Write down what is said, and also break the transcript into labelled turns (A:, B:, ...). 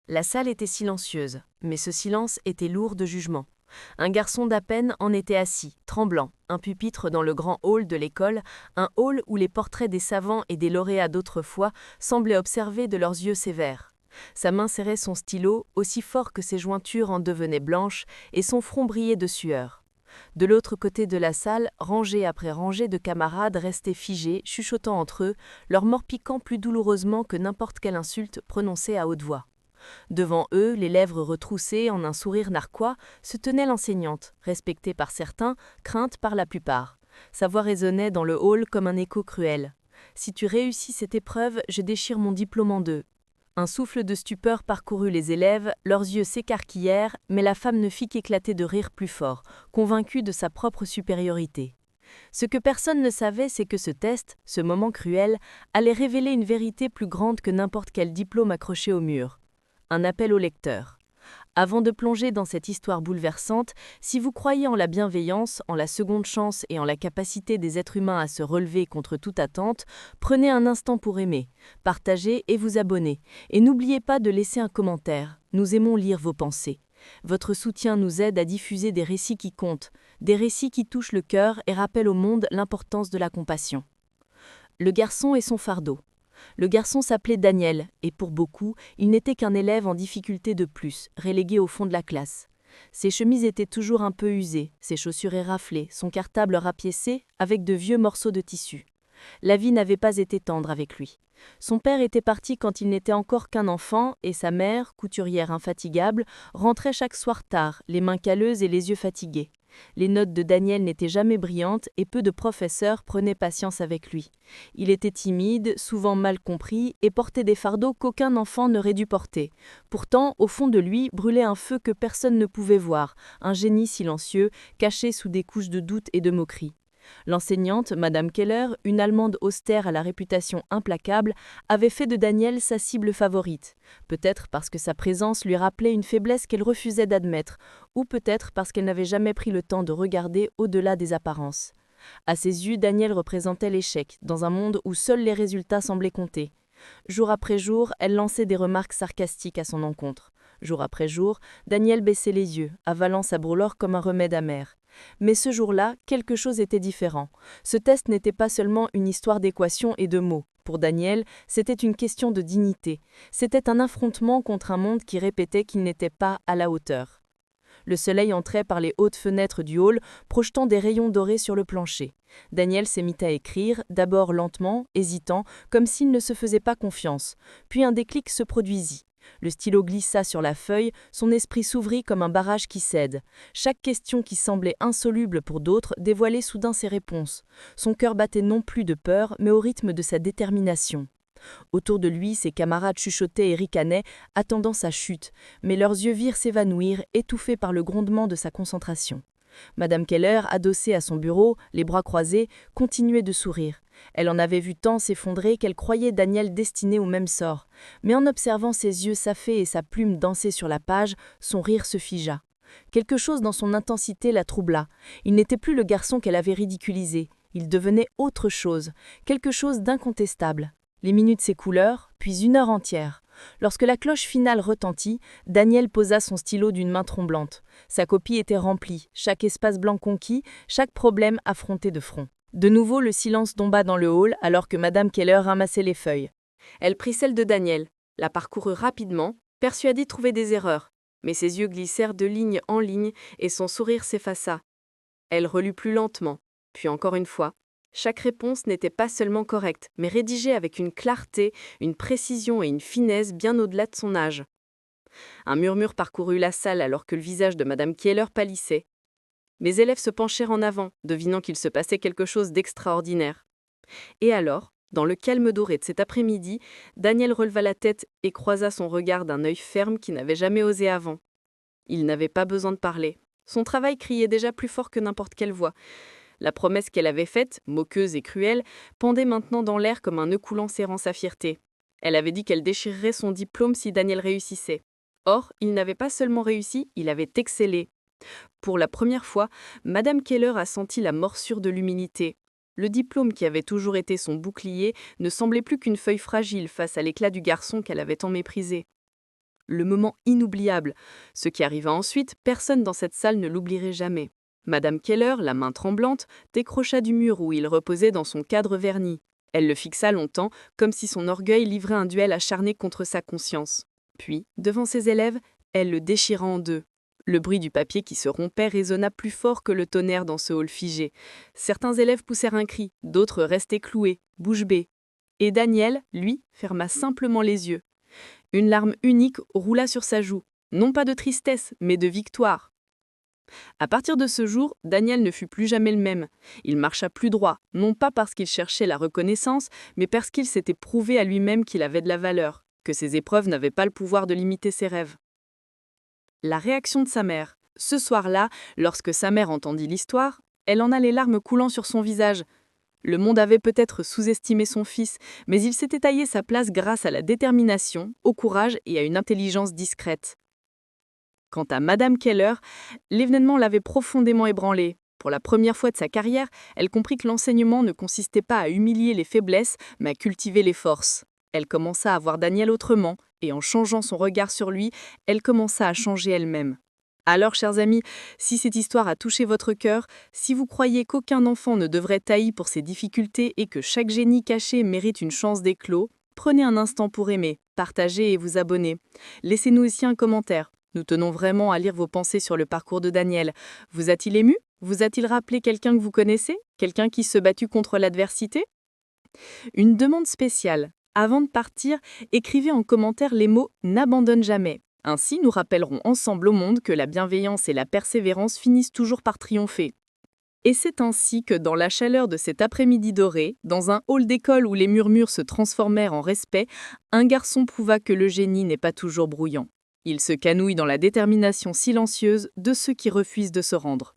A: La salle était silencieuse, mais ce silence était lourd de jugement. Un garçon d'à peine en était assis, tremblant, un pupitre dans le grand hall de l'école, un hall où les portraits des savants et des lauréats d'autrefois semblaient observer de leurs yeux sévères. Sa main serrait son stylo, aussi fort que ses jointures en devenaient blanches, et son front brillait de sueur. De l'autre côté de la salle, rangée après rangée de camarades restaient figés, chuchotant entre eux, leurs morts piquant plus douloureusement que n'importe quelle insulte prononcée à haute voix. Devant eux, les lèvres retroussées en un sourire narquois, se tenait l'enseignante, respectée par certains, crainte par la plupart. Sa voix résonnait dans le hall comme un écho cruel. « Si tu réussis cette épreuve, je déchire mon diplôme en deux. » Un souffle de stupeur parcourut les élèves, leurs yeux s'écarquillèrent, mais la femme ne fit qu'éclater de rire plus fort, convaincue de sa propre supériorité. Ce que personne ne savait, c'est que ce test, ce moment cruel, allait révéler une vérité plus grande que n'importe quel diplôme accroché au mur. Un appel au lecteur. Avant de plonger dans cette histoire bouleversante, si vous croyez en la bienveillance, en la seconde chance et en la capacité des êtres humains à se relever contre toute attente, prenez un instant pour aimer, partager et vous abonner. Et n'oubliez pas de laisser un commentaire. Nous aimons lire vos pensées. Votre soutien nous aide à diffuser des récits qui comptent, des récits qui touchent le cœur et rappellent au monde l'importance de la compassion. Le garçon et son fardeau. Le garçon s'appelait Daniel, et pour beaucoup, il n'était qu'un élève en difficulté de plus, relégué au fond de la classe. Ses chemises étaient toujours un peu usées, ses chaussures éraflées, son cartable rapiécé, avec de vieux morceaux de tissu. La vie n'avait pas été tendre avec lui. Son père était parti quand il n'était encore qu'un enfant, et sa mère, couturière infatigable, rentrait chaque soir tard, les mains calleuses et les yeux fatigués. Les notes de Daniel n'étaient jamais brillantes et peu de professeurs prenaient patience avec lui. Il était timide, souvent mal compris et portait des fardeaux qu'aucun enfant n'aurait dû porter. Pourtant, au fond de lui brûlait un feu que personne ne pouvait voir, un génie silencieux, caché sous des couches de doute et de moquerie. L'enseignante, Madame Keller, une Allemande austère à la réputation implacable, avait fait de Daniel sa cible favorite. Peut-être parce que sa présence lui rappelait une faiblesse qu'elle refusait d'admettre, ou peut-être parce qu'elle n'avait jamais pris le temps de regarder au-delà des apparences. À ses yeux, Daniel représentait l'échec, dans un monde où seuls les résultats semblaient compter. Jour après jour, elle lançait des remarques sarcastiques à son encontre. Jour après jour, Daniel baissait les yeux, avalant sa brûlure comme un remède amer. Mais ce jour-là, quelque chose était différent. Ce test n'était pas seulement une histoire d'équations et de mots. Pour Daniel, c'était une question de dignité. C'était un affrontement contre un monde qui répétait qu'il n'était pas à la hauteur. Le soleil entrait par les hautes fenêtres du hall, projetant des rayons dorés sur le plancher. Daniel s'est mis à écrire, d'abord lentement, hésitant, comme s'il ne se faisait pas confiance. Puis un déclic se produisit. Le stylo glissa sur la feuille, son esprit s'ouvrit comme un barrage qui cède. Chaque question qui semblait insoluble pour d'autres dévoilait soudain ses réponses. Son cœur battait non plus de peur, mais au rythme de sa détermination. Autour de lui, ses camarades chuchotaient et ricanaient, attendant sa chute, mais leurs yeux virent s'évanouir, étouffés par le grondement de sa concentration. Madame Keller, adossée à son bureau, les bras croisés, continuait de sourire. Elle en avait vu tant s'effondrer qu'elle croyait Daniel destiné au même sort. Mais en observant ses yeux saffés et sa plume danser sur la page, son rire se figea. Quelque chose dans son intensité la troubla. Il n'était plus le garçon qu'elle avait ridiculisé. Il devenait autre chose, quelque chose d'incontestable. Les minutes s'écoulèrent, puis une heure entière. Lorsque la cloche finale retentit, Daniel posa son stylo d'une main tremblante. Sa copie était remplie, chaque espace blanc conquis, chaque problème affronté de front. De nouveau, le silence tomba dans le hall alors que Madame Keller ramassait les feuilles. Elle prit celle de Daniel, la parcourut rapidement, persuadée de trouver des erreurs. Mais ses yeux glissèrent de ligne en ligne et son sourire s'effaça. Elle relut plus lentement, puis encore une fois. Chaque réponse n'était pas seulement correcte, mais rédigée avec une clarté, une précision et une finesse bien au-delà de son âge. Un murmure parcourut la salle alors que le visage de Madame Keller pâlissait. Mes élèves se penchèrent en avant, devinant qu'il se passait quelque chose d'extraordinaire. Et alors, dans le calme doré de cet après-midi, Daniel releva la tête et croisa son regard d'un œil ferme qu'il n'avait jamais osé avant. Il n'avait pas besoin de parler. Son travail criait déjà plus fort que n'importe quelle voix. La promesse qu'elle avait faite, moqueuse et cruelle, pendait maintenant dans l'air comme un nœud coulant serrant sa fierté. Elle avait dit qu'elle déchirerait son diplôme si Daniel réussissait. Or, il n'avait pas seulement réussi, il avait excellé. Pour la première fois, Madame Keller a senti la morsure de l'humilité. Le diplôme qui avait toujours été son bouclier ne semblait plus qu'une feuille fragile face à l'éclat du garçon qu'elle avait tant méprisé. Le moment inoubliable. Ce qui arriva ensuite, personne dans cette salle ne l'oublierait jamais. Madame Keller, la main tremblante, décrocha du mur où il reposait dans son cadre verni. Elle le fixa longtemps, comme si son orgueil livrait un duel acharné contre sa conscience. Puis, devant ses élèves, elle le déchira en deux. Le bruit du papier qui se rompait résonna plus fort que le tonnerre dans ce hall figé. Certains élèves poussèrent un cri, d'autres restaient cloués, bouche bée. Et Daniel, lui, ferma simplement les yeux. Une larme unique roula sur sa joue, non pas de tristesse, mais de victoire. À partir de ce jour, Daniel ne fut plus jamais le même. Il marcha plus droit, non pas parce qu'il cherchait la reconnaissance, mais parce qu'il s'était prouvé à lui-même qu'il avait de la valeur, que ses épreuves n'avaient pas le pouvoir de limiter ses rêves. La réaction de sa mère. Ce soir-là, lorsque sa mère entendit l'histoire, elle en a les larmes coulant sur son visage. Le monde avait peut-être sous-estimé son fils, mais il s'était taillé sa place grâce à la détermination, au courage et à une intelligence discrète. Quant à Madame Keller, l'événement l'avait profondément ébranlée. Pour la première fois de sa carrière, elle comprit que l'enseignement ne consistait pas à humilier les faiblesses, mais à cultiver les forces. Elle commença à voir Daniel autrement, et en changeant son regard sur lui, elle commença à changer elle-même. Alors, chers amis, si cette histoire a touché votre cœur, si vous croyez qu'aucun enfant ne devrait être haï pour ses difficultés et que chaque génie caché mérite une chance d'éclos, prenez un instant pour aimer, partager et vous abonner. Laissez-nous aussi un commentaire. Nous tenons vraiment à lire vos pensées sur le parcours de Daniel. Vous a-t-il ému? Vous a-t-il rappelé quelqu'un que vous connaissez? Quelqu'un qui se battu contre l'adversité? Une demande spéciale. Avant de partir, écrivez en commentaire les mots « n'abandonne jamais ». Ainsi, nous rappellerons ensemble au monde que la bienveillance et la persévérance finissent toujours par triompher. Et c'est ainsi que, dans la chaleur de cet après-midi doré, dans un hall d'école où les murmures se transformèrent en respect, un garçon prouva que le génie n'est pas toujours brouillant. Il se canouille dans la détermination silencieuse de ceux qui refusent de se rendre.